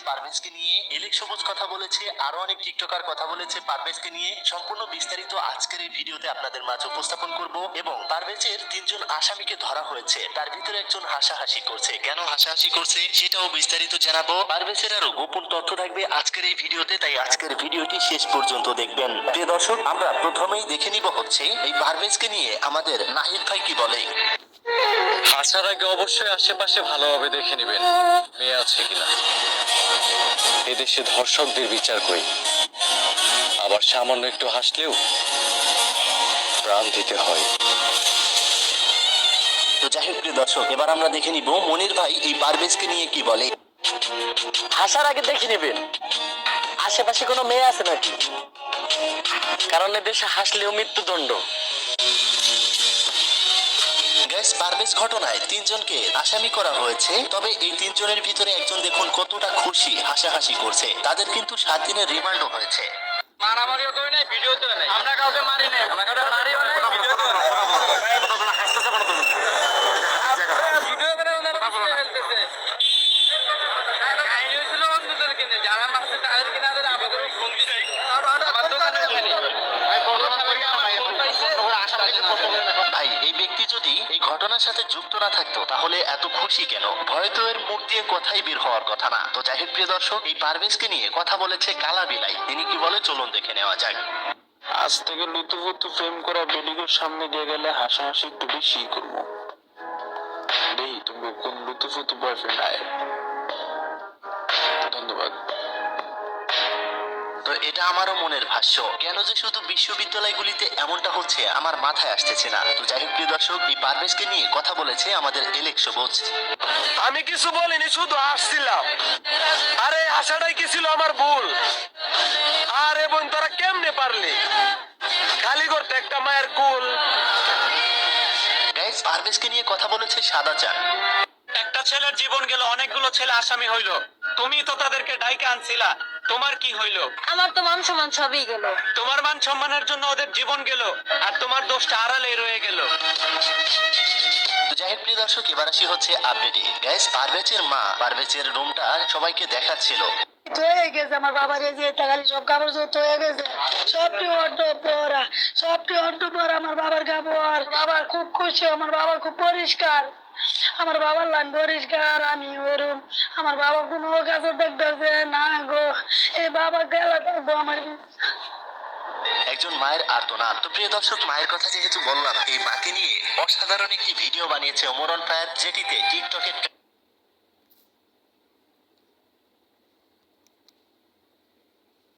পারভেজকে নিয়ে, এলেক সবুজ কথা বলেছে, আরো অনেক টিকটকার কথা বলেছে পারভেজকে নিয়ে। সম্পূর্ণ বিস্তারিত আজকের এই ভিডিওতে আপনাদের মাঝে উপস্থাপন করব। এবং পারভেজের 3 জন আসামিকে ধরা হয়েছে, তার ভিতরে একজন হাসাহাসি করছে, কেন হাসাহাসি করছে সেটাও বিস্তারিত জানাবো। পারভেজের আরো গোপন তথ্য থাকবে আজকের এই ভিডিওতে, তাই আজকের ভিডিওটি শেষ পর্যন্ত দেখবেন। প্রিয় দর্শক, আমরা প্রথমেই দেখে নিব হচ্ছে এই পারভেজকে নিয়ে আমাদের নাহিদ ভাই কি বলে। হাসার আগে অবশ্যই আশেপাশে ভালোভাবে দেখে নেবেন মেয়ে আছে কিনা। এদেশে ধর্ষকদের বিচার করি, আবার সামান্য একটু হাসলেও প্রাণ দিতে হয়। তো যাই হোক প্রিয় দর্শক, এবার আমরা দেখে নিব মনির ভাই এই পারভেজকে নিয়ে কি বলে। হাসার আগে দেখে নেবেন আশেপাশে কোনো মেয়ে আছে নাকি, কারণ এদেশে হাসলেও মৃত্যুদণ্ড। গ্যাস পারভেজ ঘটনায় 3 জনকে আসামি করা হয়েছে, তবে এই 3 জনের ভিতরে একজন দেখুন কতটা খুশি, হাসাহাসি করছে। তাদের কিন্তু 7 দিনের রিমান্ডও হয়েছে। মারামারিও করি নাই, ভিডিওতেও নাই, আমরা কাউকে মারি নাই, আমরা কাউকে মারিও নাই, ভিডিওতেও নাই। ভিডিও করে ওনারা বুঝতে ফেলতেছে। কাহিনী হয়েছিল অন্যদের কিনে, যারা মারছে তাদের কিনে আমাদের আমাদের ফোন দিছে। আমার দোকানে ওখানে ভাই, এই ব্যক্তি যদি এই ঘটনার সাথে যুক্ত না থাকতো তাহলে এত খুশি কেন? ভয় তো এর মুখ দিয়ে কথাই বের হওয়ার কথা না। তো যাই হোক প্রিয় দর্শক, এই পারভেজকে নিয়ে কথা বলেছে কালা বিলাই, তিনি কি বলে চলুন দেখে নেওয়া যাক। আজ থেকে লুতুপুতু প্রেম করা বেডিগুর সামনে দিয়ে গেলে হাসাহাসি একটু বেশি করবো। দেখি তুমি কোন লুতুপুতু বয়ফ্রেন্ড আয়। ধন্যবাদ। তো এটা আমারও মনের ভাষ্য, কেন যে শুধু বিশ্ববিদ্যালয়গুলিতে এমনটা হচ্ছে আমার মাথায় আসতেছে না। তো যাই হোক প্রিয় দর্শক, এই পারভেজকে নিয়ে কথা বলেছে আমাদের এলেক সবুজ। আমি কিছু বলিনি, শুধু হাসছিলাম। আরে হাসাটাই কি ছিল আমার ভুল। আরে বোন, তোরা কেমনে পারলি খালি করতে একটা মায়ের কুল। গাইস, পারভেজকে নিয়ে কথা বলেছে সাদা চান। একটা ছেলের জীবন গেল, অনেকগুলো ছেলে আসামি হইল, তুমি তো তাদেরকে ডাইকে আনছিলা, তোমার কি হইল? আমার তো মান সম্মান সবই গেল। তোমার মান সম্মানের জন্য ওদের জীবন গেল, আর তোমার দোষটা আড়ালে রয়ে গেল। তো যাই হোক প্রিয় দর্শক, এবার আসি হচ্ছে আপডেটে। গাইস, পারভেজের মা পারভেজের রুমটা সবাইকে দেখাচ্ছিল। হয়ে গেছে আমার বাবার, এই যে টাকালি সব কাপড় চোপড় হয়ে গেছে, সবটি অর্ধ পরা আমার বাবার কাপড়। বাবা খুব খুশি, আমার বাবা খুব পরিষ্কার, আমার বাবার লাইন পরিষ্কার, আমি ওরম। আমার বাবা কোনো কাছে দেখতেছে না গো, এই বাবা গেল থাকবো আমার। একজন মায়ের আর্তনাদ। তো প্রিয় দর্শক, মায়ের কথা যেহেতু বললাম, এই মাকে নিয়ে অসাধারণ একটি ভিডিও বানিয়েছে ওমর অন ফায়ার, যেটিতে টিকটকে